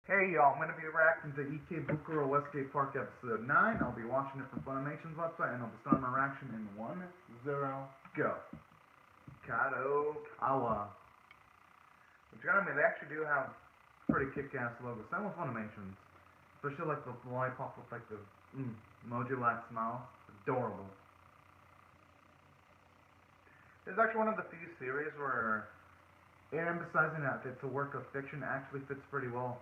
Hey y'all, I'm going to be reacting to Ikebukuro West Gate Park episode 9. I'll be watching it from Funimation's website, and I'll be starting my reaction in 1, 0, go. Kadokawa. Which they actually do have pretty kick-ass logos. Same with Funimation's. Especially like the lollipop with like the emoji-like smile. Adorable. This is actually one of the few series where emphasizing that it's a work of fiction actually fits pretty well.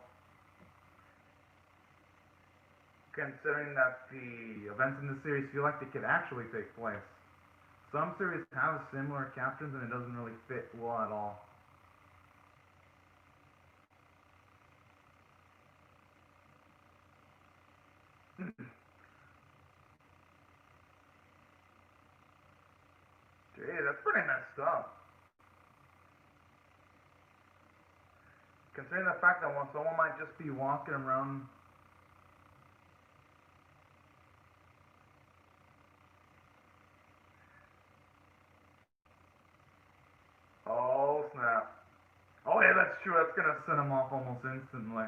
Considering that the events in the series feel like they could actually take place. Some series have similar captions and it doesn't really fit well at all. Gee, that's pretty messed up. Considering the fact that someone might just be walking around. Oh snap. Oh yeah, that's true. That's gonna send him off almost instantly.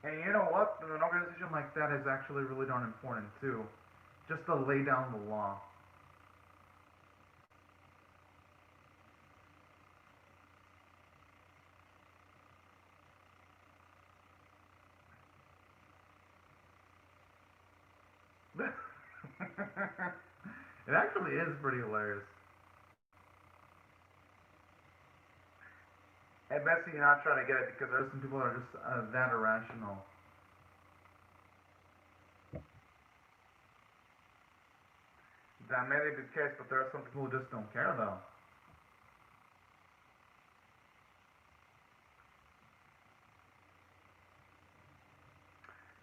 And you know what? An organization like that is actually really darn important too. Just to lay down the law. It actually is pretty hilarious. At best, you're not trying to get it because there are some people that are just that irrational. That may be the case, but there are some people who just don't care, though.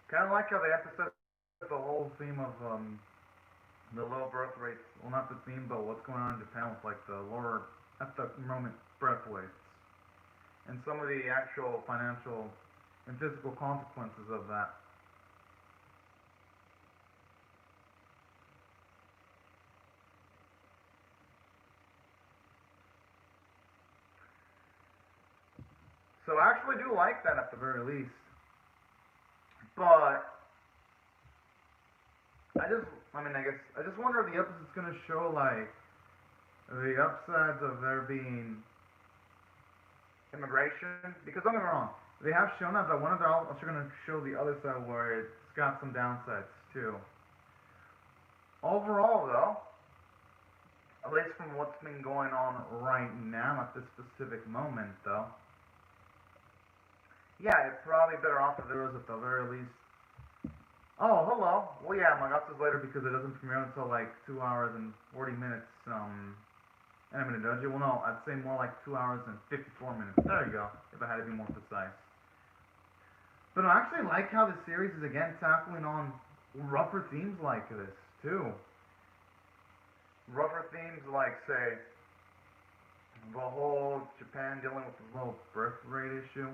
Kind of like how they emphasize the whole theme of the low birth rates. Well, not the theme, but what's going on in Japan with like the lower at the moment birth weights, and some of the actual financial and physical consequences of that. So I actually do like that at the very least. But I just wonder if the episode's gonna show like the upsides of there being immigration. Because don't get me wrong, they have shown that, but one of they're also gonna show the other side where it's got some downsides too. Overall, though, at least from what's been going on right now at this specific moment, though, yeah, it's probably better off if there was at the very least. Oh, hello. Well, yeah, my guess is later because it doesn't premiere until like 2 hours and 40 minutes. And I'm gonna judge you. Well, no, I'd say more like 2 hours and 54 minutes. There you go. If I had to be more precise. But I actually like how the series is again tackling on rougher themes like this too. Rougher themes like, say, the whole Japan dealing with the low birth rate issue,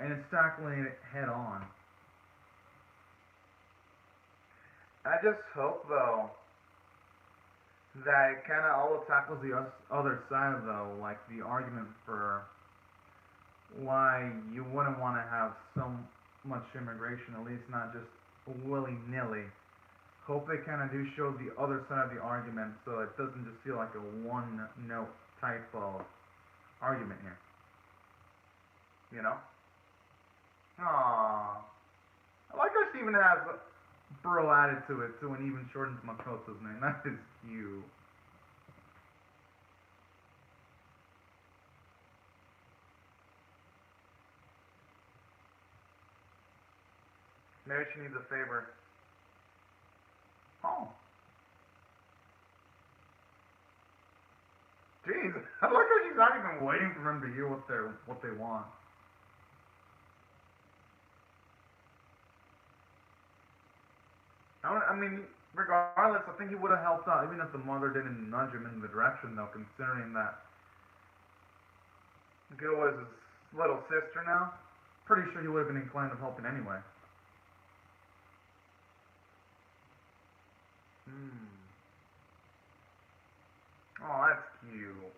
and it's tackling it head on. I just hope, though, that it kind of all tackles the other side, though, like the argument for why you wouldn't want to have so much immigration, at least not just willy-nilly. Hope they kind of do show the other side of the argument so it doesn't just feel like a one-note type of argument here. You know? Aww. I like how she even has bro added to it too, and even shortens Makoto's name. That is cute. Maybe she needs a favor. Oh. Jeez, I like how she's not even waiting for them to hear what they want. I mean, regardless, I think he would have helped out, even if the mother didn't nudge him in the direction, though, considering that Gil was his little sister now. Pretty sure he would have been inclined of helping anyway. Hmm. Oh, that's cute.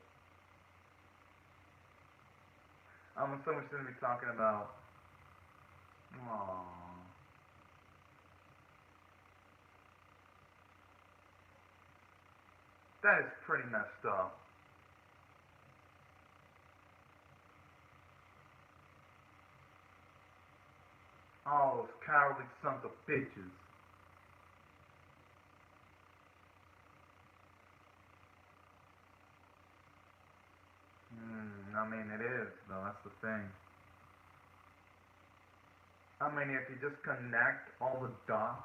I'm assuming she's gonna be talking about. Aww. That is pretty messed up. All those cowardly sons of bitches. I mean, it is, though. That's the thing. I mean, if you just connect all the dots,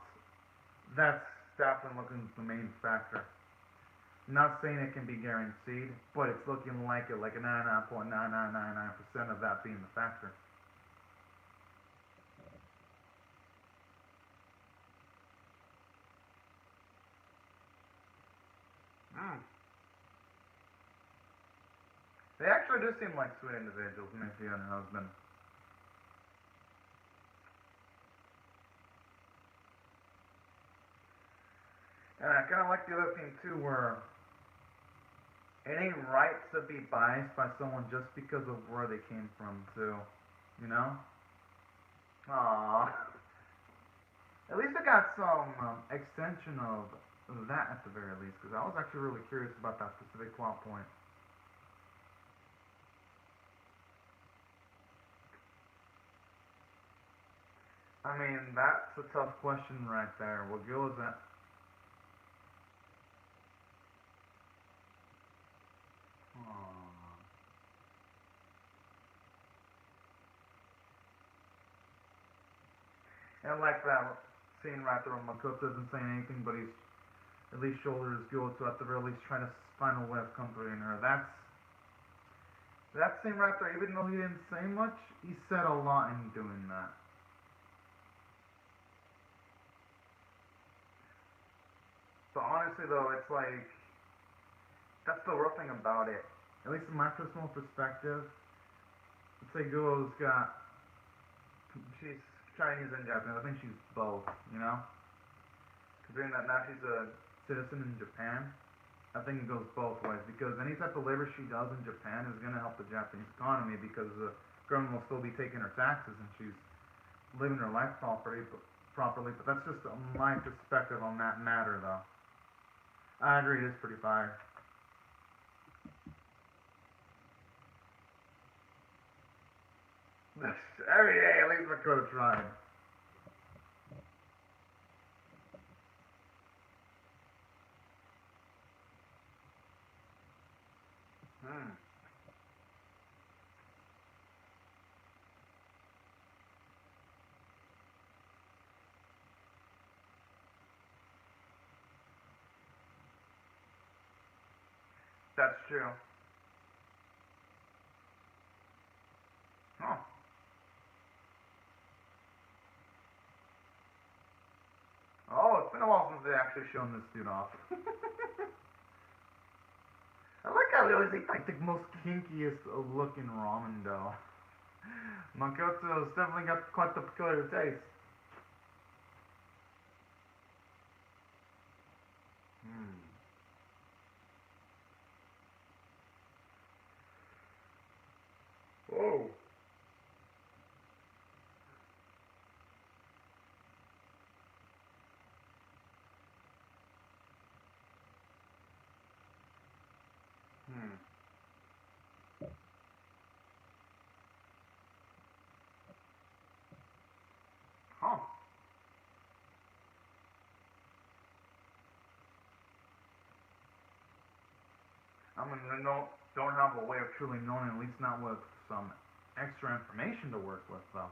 that's definitely looking the main factor. Not saying it can be guaranteed, but it's looking like it, like a 99.9999% of that being the factor. Mm. They actually do seem like sweet individuals, Missy and her husband. And I kind of like the other thing too, where it ain't right to be biased by someone just because of where they came from, too. You know? Aww. At least I got some extension of that at the very least, because I was actually really curious about that specific plot point. I mean, that's a tough question right there. What goes at? Aww. And like that scene right there when Makoto isn't saying anything, but he's at least shoulders go to at the very least trying to find a way of comforting her. That scene right there. Even though he didn't say much, he said a lot in doing that. But honestly, though, it's like that's the rough thing about it. At least in my personal perspective, let's say Guo's got she's Chinese and Japanese. I think she's both. You know, considering that now she's a citizen in Japan. I think it goes both ways because any type of labor she does in Japan is going to help the Japanese economy because the government will still be taking her taxes and she's living her life properly. But that's just my perspective on that matter, though. I agree, it is pretty fire. Every day, at least I could have tried. Hmm. That's true. Huh. Oh, it's been a while since they actually shown this dude off. I like how they always eat like the most kinkiest looking ramen dough. Makoto's definitely got quite the peculiar taste. Hmm. Whoa. Hmm. Huh. I mean, they don't have a way of truly knowing, at least not with some extra information to work with, though.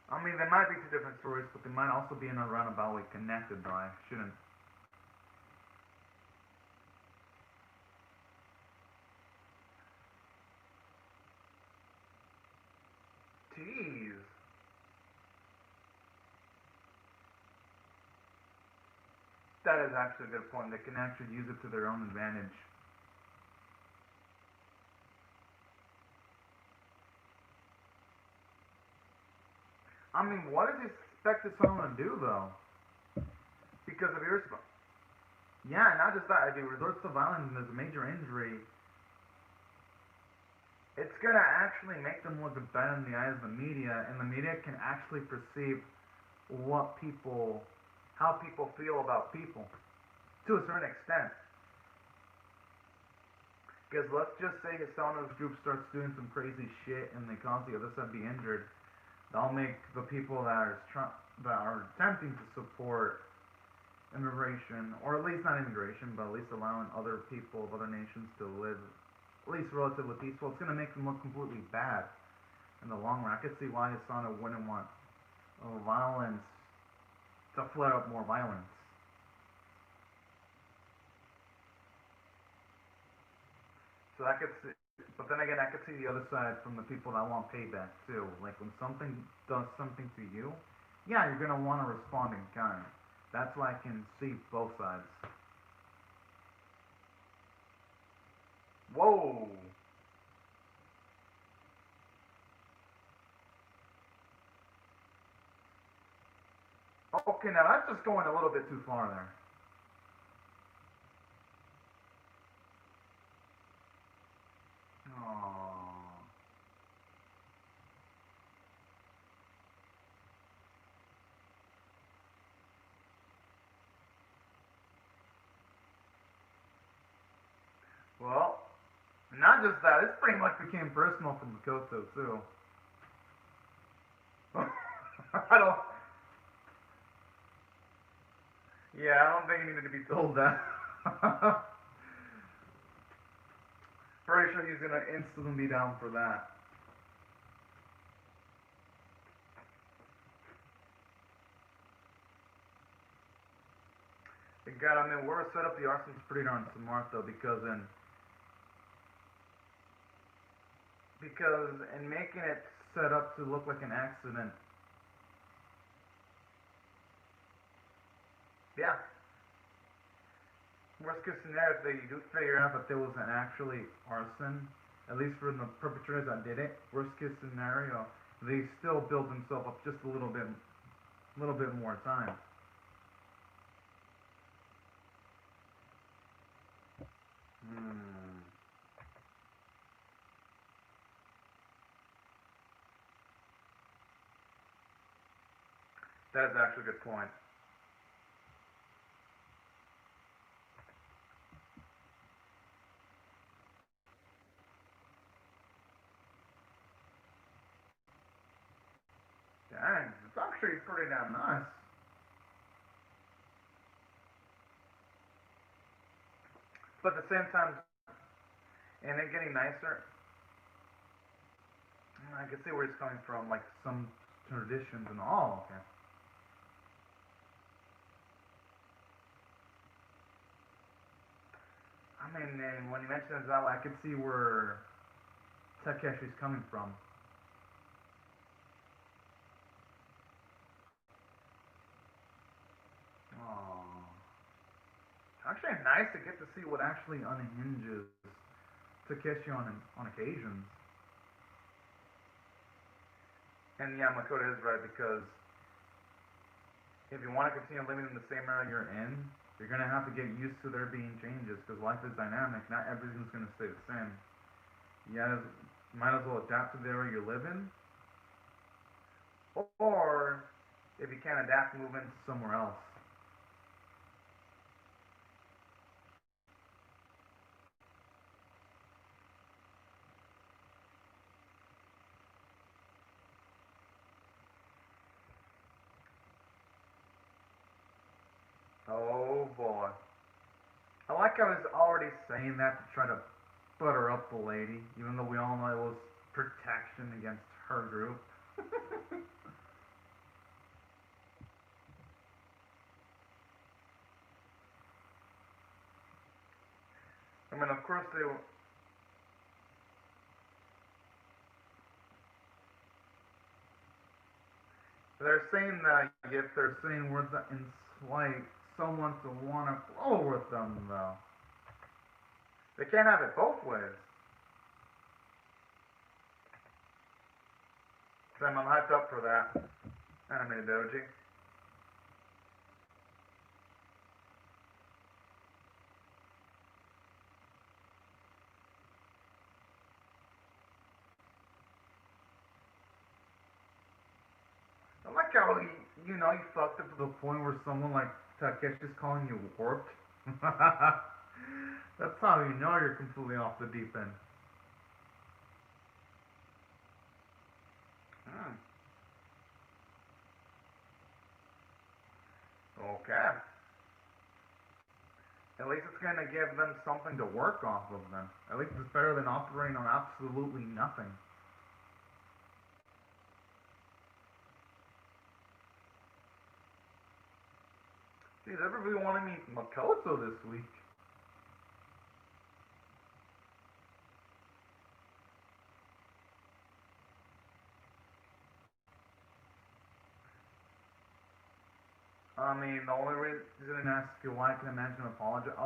I mean, they might be two different stories, but they might also be in a roundabout way connected, though. I shouldn't. Jeez. That is actually a good point. They can actually use it to their own advantage. I mean, what does he expect someone to do, though? Because if you're... Yeah, not just that. If he resorts to violence and there's a major injury, it's gonna actually make them look bad in the eyes of the media, and the media can actually perceive how people feel about people, to a certain extent. Because let's just say Hisano's group starts doing some crazy shit and they cause the other side to be injured, they'll make the people that are attempting to support immigration, or at least not immigration, but at least allowing other people of other nations to live at least relatively peaceful, it's going to make them look completely bad in the long run. I could see why Hisano wouldn't want violence to flare up more violence. So I could see, but then again, I could see the other side from the people that want payback too. Like when something does something to you, yeah, you're gonna want to respond in kind. That's why I can see both sides. Whoa! Okay, now that's just going a little bit too far there. Aww. Well, not just that, it's pretty much became personal from Makoto too. I don't. Yeah, I don't think he needed to be told that. Pretty sure he's gonna instantly be down for that. God, I mean, whoever set up the arson is pretty darn smart though, because in making it set up to look like an accident, yeah. Worst case scenario, if they do figure out that there was an actually arson, at least for the perpetrators that did it, worst case scenario, they still build themselves up just a little bit more time. Hmm. That is actually a good point. Dang, it's actually pretty damn nice. But at the same time, and it getting nicer, I can see where he's coming from, like some traditions and all. Okay. I mean, and when you mention Zawa, I can see where Takeshi's coming from. Aww. Actually, nice to get to see what actually unhinges Takeshi on occasions. And yeah, Makoto is right, because if you want to continue living in the same era you're in, you're gonna have to get used to there being changes, because life is dynamic. Not everything's gonna stay the same. You might as well adapt to the area you live in, or if you can't adapt, move into somewhere else. Oh boy. I like how he's already saying that to try to butter up the lady, even though we all know it was protection against her group. I mean, of course they're saying that if they're saying words that incite someone to want to flow with them, though. They can't have it both ways. So I'm hyped up for that. Animated doji. I like how you fucked up to the point where someone like Takeshi's calling you warped. That's how you know you're completely off the deep end. Hmm. Okay. At least it's gonna give them something to work off of then. At least it's better than operating on absolutely nothing. Jeez, everybody wanted me Makoto this week. I mean, the only reason I ask you why I can imagine him apologize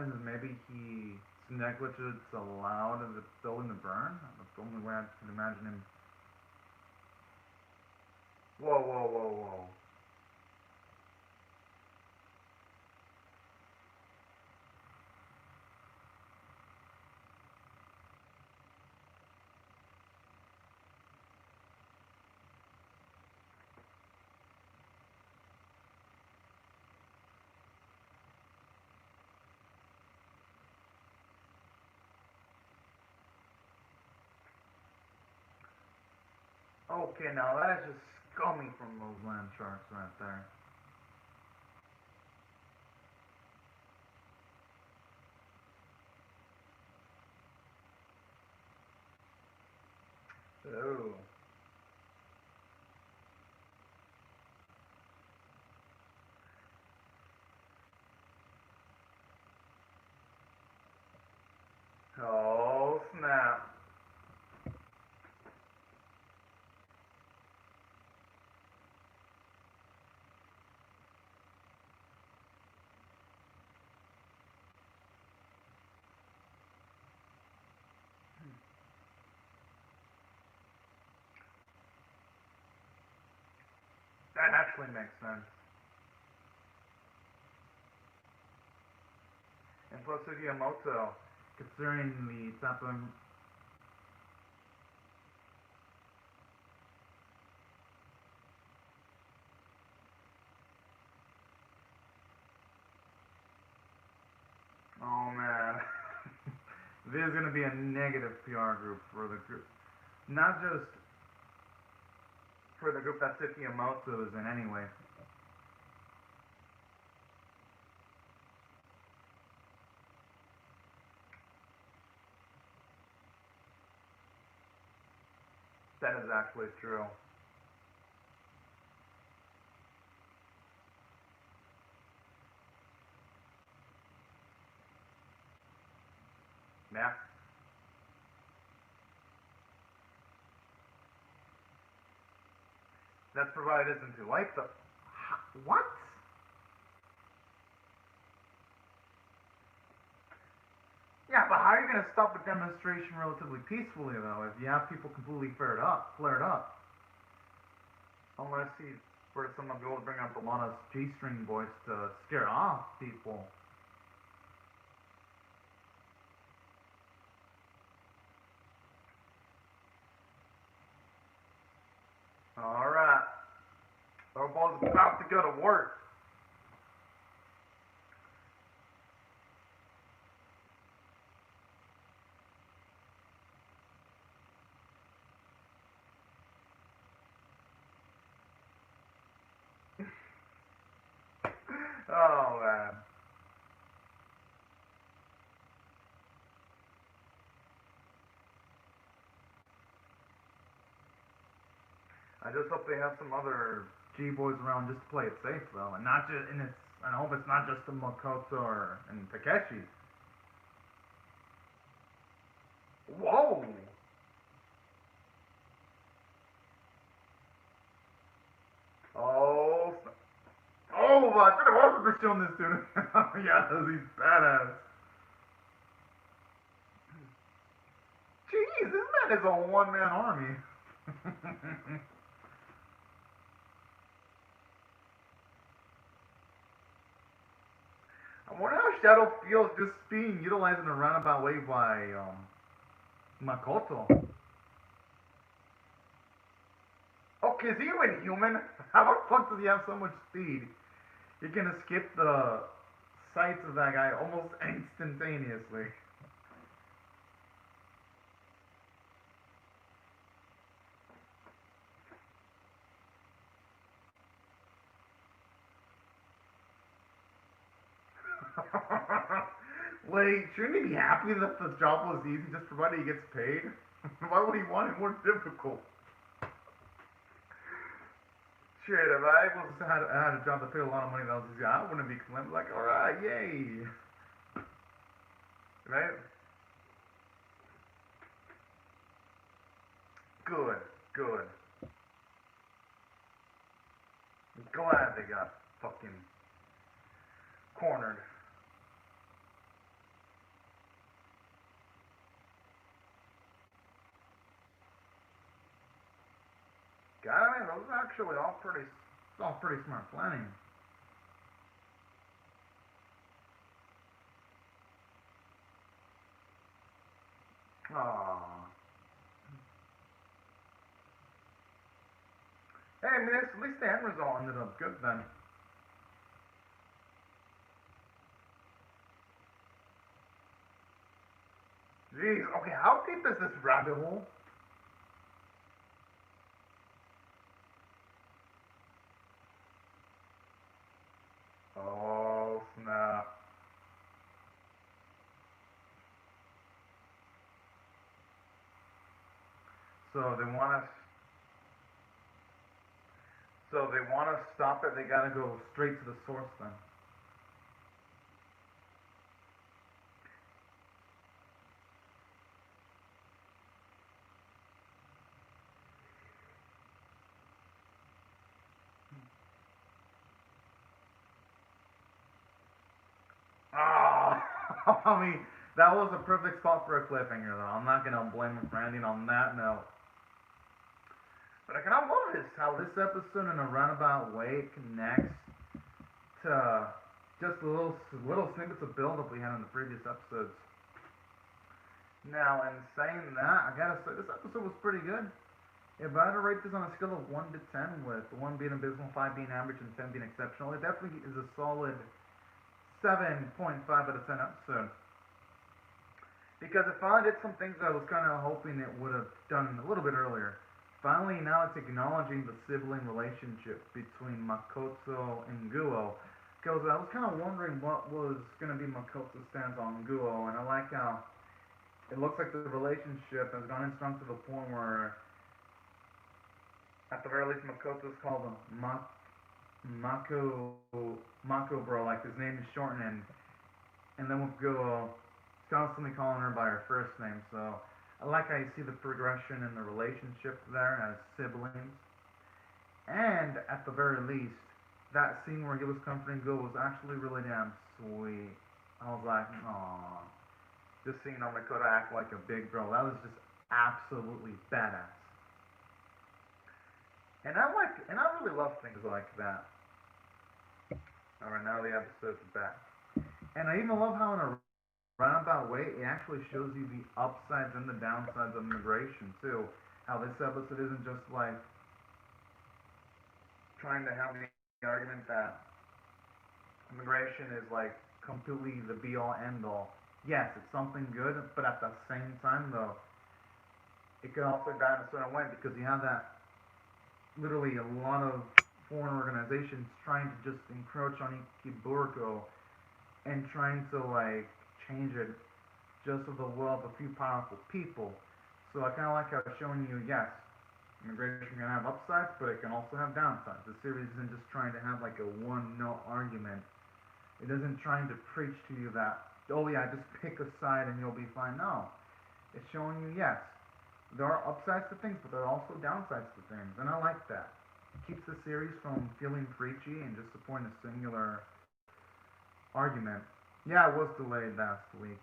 is maybe his negligence allowed the building to burn. That's the only way I can imagine him. Whoa, whoa, whoa, whoa. Okay, now that is just scummy from those land sharks right there. Oh. Oh, snap. That actually makes sense. And plus, Sugimoto, considering the type of. Oh man. This is going to be a negative PR group for the group. Not just for the group that Sugimoto is in anyway. That is actually true. Yeah. That's provided isn't too late, though. What? Yeah, but how are you going to stop a demonstration relatively peacefully, though, if you have people completely flared up? Unless he were someone be able to bring up a lot of G-string boys to scare off people. Alright. Our ball's about to go to work. Oh, man. I just hope they have some other G-boys around just to play it safe, though. And not just, and I hope it's not just the Makoto and Takeshi. Whoa! Oh, oh, I could have also been showing this dude. Yeah, he's badass. Jeez, this man is a one-man army. Shadow feels just being utilized in a roundabout way by Makoto. Okay, is he even human? How the fuck does he have so much speed? You can escape the sights of that guy almost instantaneously. Wait, shouldn't he be happy that the job was easy just provided he gets paid? Why would he want it more difficult? Shit, if I had a job that paid a lot of money that was easy, I wouldn't be complaining. Like, alright, yay. Right? Good, good. I'm glad they got fucking cornered. God, I mean, those are actually all pretty smart planning. Aww. Hey, I mean, at least the end result ended up good then. Jeez, okay, how deep is this rabbit hole? Oh, snap. So they want to, stop it. They gotta go straight to the source then. Ah, I mean, that was a perfect spot for a cliffhanger, though. I'm not gonna blame him for ending on that note. But I kind of love this, how this episode in a roundabout way connects to just little snippets of build-up we had in the previous episodes. Now, in saying that, I gotta say this episode was pretty good. If I had to rate this on a scale of 1 to 10, with 1 being abysmal, 5 being average, and 10 being exceptional, it definitely is a solid 7.5 out of 10 episode. Because it finally did some things I was kind of hoping it would have done a little bit earlier. Finally, now it's acknowledging the sibling relationship between Makoto and Guo. Because I was kind of wondering what was going to be Makoto's stance on Guo, and I like how it looks like the relationship has gone strong to the point where, at the very least, Makoto's called him Mako bro, like his name is shortened, and then with Guo, constantly calling her by her first name, so I like how you see the progression in the relationship there as siblings. And at the very least, that scene where he was comforting Go was actually really damn sweet. I was like, aww. Just seeing Makoto act like a big bro, that was just absolutely badass. And I really love things like that. Alright, now the episode's back. And I even love how in a roundabout way, it actually shows you the upsides and the downsides of immigration too. How this episode isn't just like trying to have the argument that immigration is like completely the be all end all. Yes, it's something good, but at the same time though, it can also die in a certain way because you have that literally a lot of foreign organizations trying to just encroach on Ikebukuro and trying to like change it just of the will of a few powerful people. So I kind of like how it's showing you, yes, immigration can have upsides, but it can also have downsides. The series isn't just trying to have like a one-note argument. It isn't trying to preach to you that, oh yeah, just pick a side and you'll be fine. No. It's showing you, yes, there are upsides to things, but there are also downsides to things, and I like that. It keeps the series from feeling preachy and just supporting a singular argument. Yeah, I was delayed last week.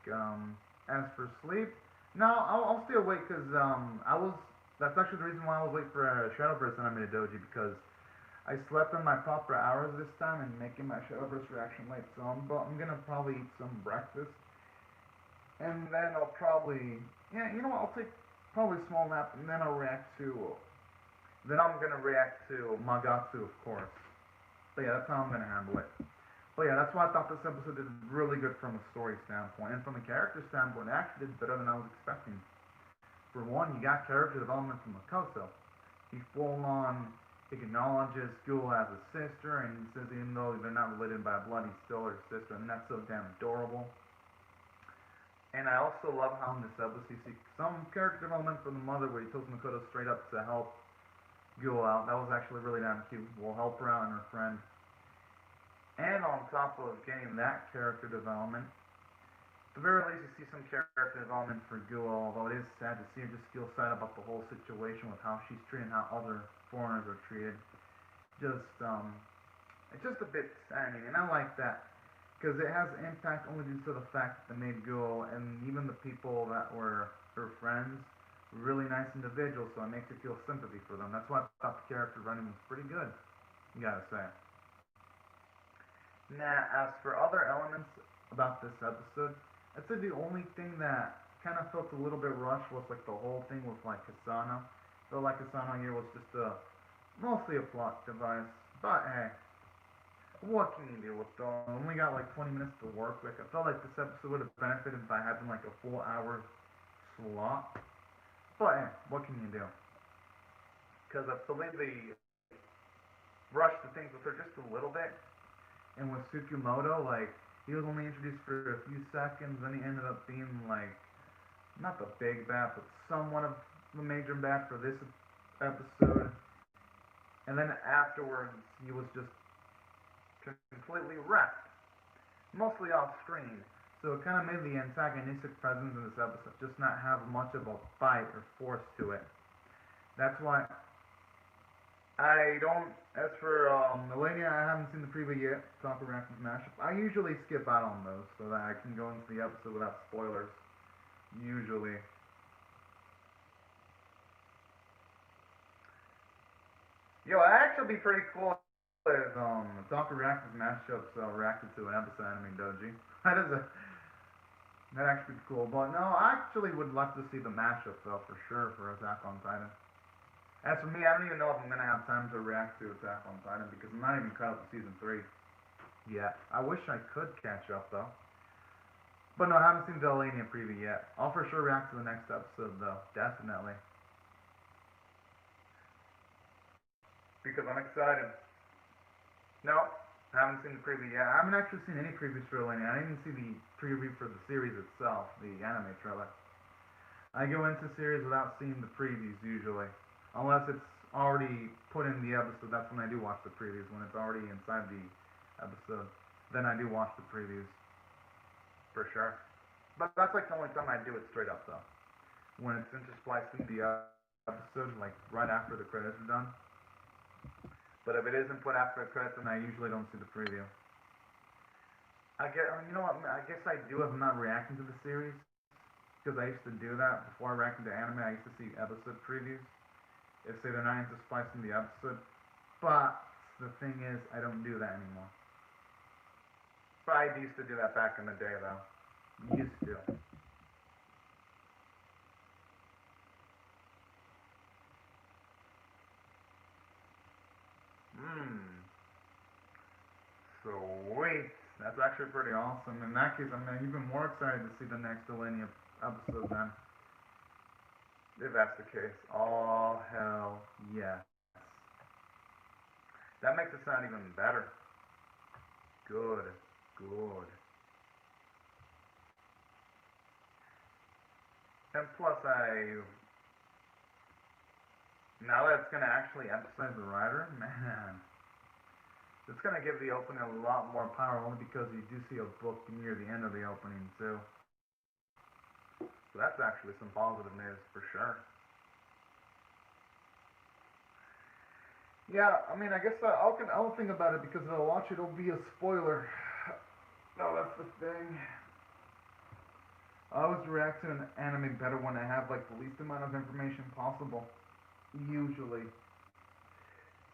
As for sleep, no, I'll stay awake because I was. That's actually the reason why I was late for Shadowverse and I made a doji because I slept on my proper hours this time and making my Shadowverse reaction late, so I'm gonna probably eat some breakfast, and then I'll probably, yeah, you know what, I'll take probably a small nap, and then then I'm gonna react to Magatsu, of course. But yeah, that's how I'm gonna handle it. But yeah, that's why I thought this episode did really good from a story standpoint, and from a character standpoint, it actually did better than I was expecting. For one, you got character development from Makoto. He full on acknowledges Ghoul as a sister, and he says even though they're not related by blood, he's still her sister, and that's so damn adorable. And I also love how in this episode you see some character development from the mother where he tells Makoto straight up to help Ghoul out. That was actually really damn cute. We'll help her out and her friend. And on top of getting that character development, at the very least you see some character development for Ghoul, although it is sad to see her just feel sad about the whole situation with how she's treated and how other foreigners are treated. It's just a bit saddening, and I like that, because it has impact only due to the fact that they made Ghoul, and even the people that were her friends, really nice individuals, so it makes you feel sympathy for them. That's why I thought the character running was pretty good, you gotta say. Now, as for other elements about this episode, I'd say the only thing that kind of felt a little bit rushed was like the whole thing with like Kasano. Felt like Kasano here was just mostly a plot device. But hey, what can you do with them? I only got like 20 minutes to work with. I felt like this episode would have benefited by having like a full hour slot. But hey, what can you do? Because I believe they rushed the things with her just a little bit. And with Tsukumoto, like, he was only introduced for a few seconds, then he ended up being like, not the big bat, but somewhat of the major bat for this episode. And then afterwards, he was just completely wrecked, mostly off screen. So it kind of made the antagonistic presence in this episode just not have much of a bite or force to it. That's why I don't. As for Melania, I haven't seen the preview yet. Talk Reactions Mashup. I usually skip out on those so that I can go into the episode without spoilers. Usually. Yo, that'd actually be pretty cool if Talk Reactions Mashups reacted to an episode of Anime Doji. That'd actually be cool. But no, I actually would like to see the mashup though for sure for Attack on Titan. As for me, I don't even know if I'm gonna have time to react to Attack on Titan because I'm not even caught up to season 3 yet. I wish I could catch up though. But no, I haven't seen the Elenia preview yet. I'll for sure react to the next episode though, definitely. Because I'm excited. No, I haven't seen the preview yet. I haven't actually seen any previews for Elenia. I didn't even see the preview for the series itself, the anime trailer. I go into series without seeing the previews usually. Unless it's already put in the episode, that's when I do watch the previews. When it's already inside the episode, then I do watch the previews. For sure. But that's like the only time I do it straight up though. When it's interspliced in the episode, like right after the credits are done. But if it isn't put after the credits, then I usually don't see the preview. You know what, I guess I do if I'm not reacting to the series. Because I used to do that before I reacted to anime. I used to see episode previews. If say they're not interspliced in the episode. But the thing is, I don't do that anymore. But I used to do that back in the day though. Used to. Sweet. That's actually pretty awesome. In that case, I'm even more excited to see the next Elenia episode then. If that's the case. Oh, hell yes. That makes it sound even better. Good. Good. And plus, now that it's going to actually emphasize the writer, man, it's going to give the opening a lot more power only because you do see a book near the end of the opening, too. So that's actually some positive news for sure. Yeah, I mean, I guess I'll think about it because if I watch it, it'll be a spoiler. No, that's the thing. I always react to an anime better when I have like the least amount of information possible. Usually.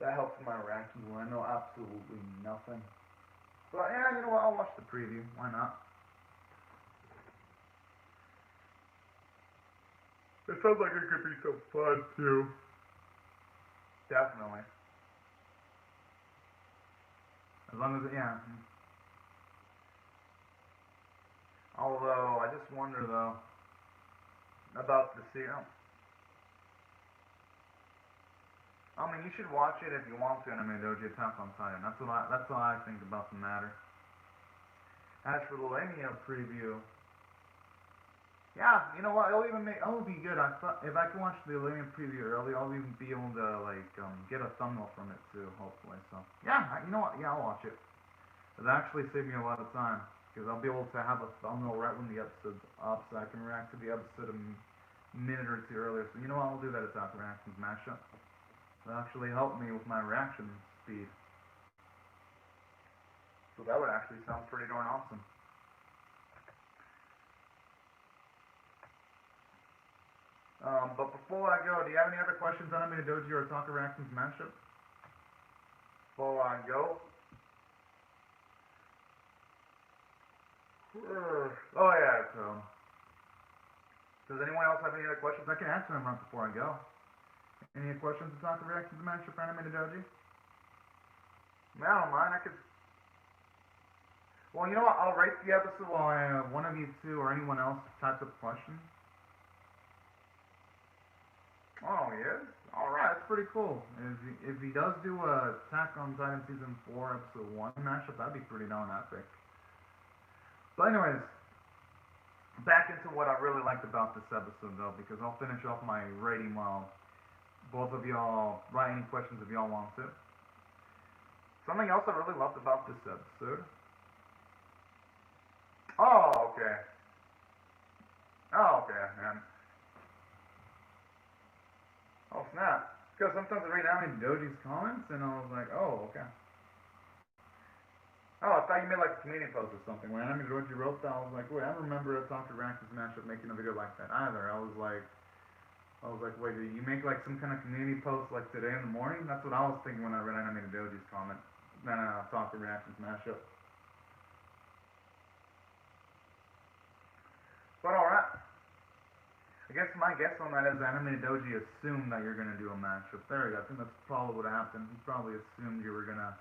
That helps my reactions when I know absolutely nothing. But yeah, you know what? I'll watch the preview. Why not? It sounds like it could be some fun too. Definitely. As long as yeah. Although I just wonder though about the serum. I mean, you should watch it if you want to. Anime Doji Attack on Titan. That's what I think about the matter. As for the Lamia preview, yeah, you know what? It'll be good. I thought if I can watch the Lamia preview early, I'll even be able to like get a thumbnail from it too, hopefully. So yeah, you know what? Yeah, I'll watch it. It'll actually save me a lot of time because I'll be able to have a thumbnail right when the episode's up, so I can react to the episode a minute or two earlier. So you know what? I'll do that Attack Reactions mashup. It'll actually help me with my reaction speed. So that would actually sound pretty darn awesome. But before I go, do you have any other questions on Anime Doji or Attack Reactions mashup? Before I go? Oh yeah, so does anyone else have any other questions? I can answer them right before I go. Any questions to Attack Reactions mashup for Anime Doji? I don't mind. I could. Well, you know what? I'll rate the episode while one of you two or anyone else types up questions. Oh, he is? Alright, that's pretty cool. If he does do a Attack on Titan Season 4 Episode 1 mashup, that'd be pretty darn epic. But anyways, back into what I really liked about this episode though, because I'll finish off my rating while both of y'all write any questions if y'all want to. Something else I really loved about this episode. Oh, okay. Oh, okay, man. Oh, snap. Because sometimes I read Anime Doji's comments, and I was like, oh, okay. Oh, I thought you made like a community post or something. When Anime Doji wrote that, I was like, wait, I don't remember a Attack Reactions mashup making a video like that either. I was like, wait, did you make like some kind of community post like today in the morning? That's what I was thinking when I read Anime Doji's comment. Then Attack Reactions mashup. But alright. I guess my guess on that is Anime Doji assumed that you're gonna do a mashup. There we go. I think that's probably what happened. He probably assumed you were gonna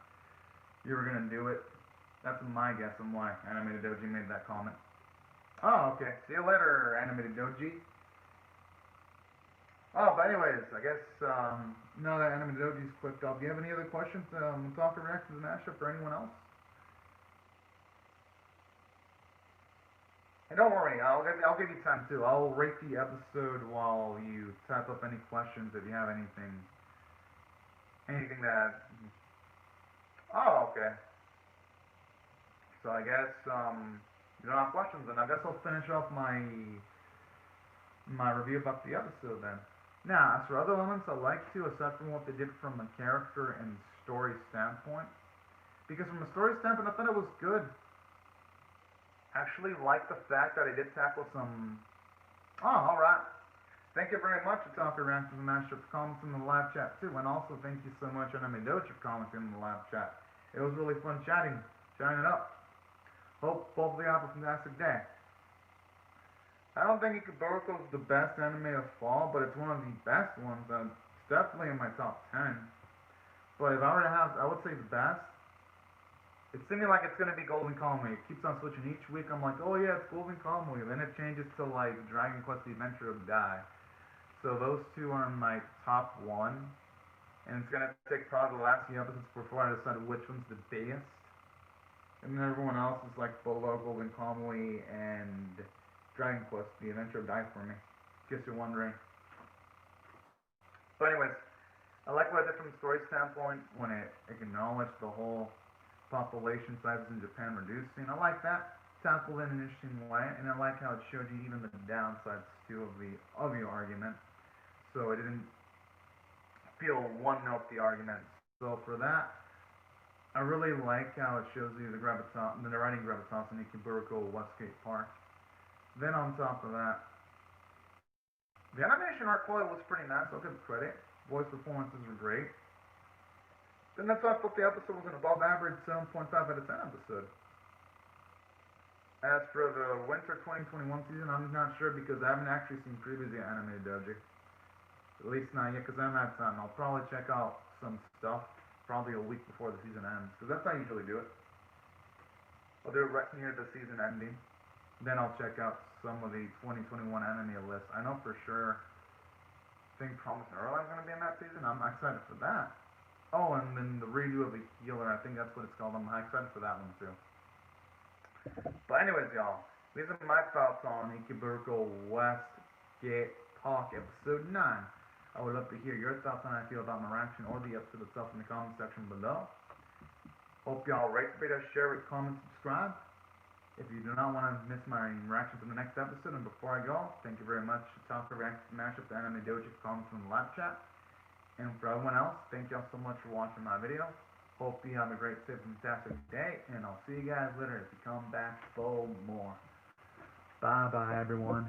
do it. That's my guess on why Anime Doji made that comment. Oh, okay. See you later, Anime Doji. Oh, but anyways, I guess now that Anime Doji's clicked off, do you have any other questions? Talk or react to the mashup or anyone else? And don't worry, I'll give you time too. I'll rate the episode while you type up any questions if you have anything that. Oh, okay. So I guess you don't have questions, and I guess I'll finish off my review about the episode then. Now, as for other elements I like too, aside from what they did from a character and story standpoint, because from a story standpoint, I thought it was good. Actually like the fact that I did tackle some. Oh, alright. Thank you very much, Attack Reactions and Mashup, for comments in the live chat too, and also thank you so much, Anime Doji, for commenting in the live chat. It was really fun chatting it up. Hope both of you have a fantastic day. I don't think Ikebukuro is the best anime of fall, but it's one of the best ones. It's definitely in my top 10. But if I were to have, I would say the best. It's seeming like it's gonna be Golden Kamuy. It keeps on switching each week. I'm like, oh yeah, it's Golden Kamuy. Then it changes to like Dragon Quest: The Adventure of Dai. So those two are in my top 1, and it's gonna take probably the last few episodes before I decide which one's the biggest. And then everyone else is like below Golden Kamuy and Dragon Quest: The Adventure of Dai for me. In case you're wondering. But anyways, I like what I did from a story standpoint when it acknowledged the whole population sizes in Japan reducing. I like that, tackled in an interesting way, and I like how it showed you even the downsides too of the argument, so it didn't feel one note the argument. So for that, I really like how it shows you the writing gravitas in Ikebukuro Westgate Park. Then on top of that, the animation art quality was pretty nice. I'll give credit. Voice performances were great. Then that's why I thought the episode was an above average 7.5 out of 10 episode. As for the winter 2021 season, I'm not sure because I haven't actually seen previews of Anime Doji. At least not yet, because I haven't had time. I'll probably check out some stuff probably a week before the season ends, because that's how I usually do it. I'll do it right near the season ending. Then I'll check out some of the 2021 anime list. I know for sure, I think Promise Neverland is going to be in that season. I'm excited for that. Oh, and then the redo of the Healer, I think that's what it's called. I'm excited for that one too. But anyways, y'all, these are my thoughts on Ikebukuro West Gate Park episode 9. I would love to hear your thoughts on how you feel about my reaction or the episode itself in the comment section below. Hope y'all rate, share, comment, subscribe. If you do not want to miss my reaction to the next episode, and before I go, thank you very much to Talk for Reaction Mashup to Anime Doji for comments from the live chat. And for everyone else, thank y'all so much for watching my video. Hope you have a great, safe, fantastic day, and I'll see you guys later if you come back for more. Bye bye, everyone.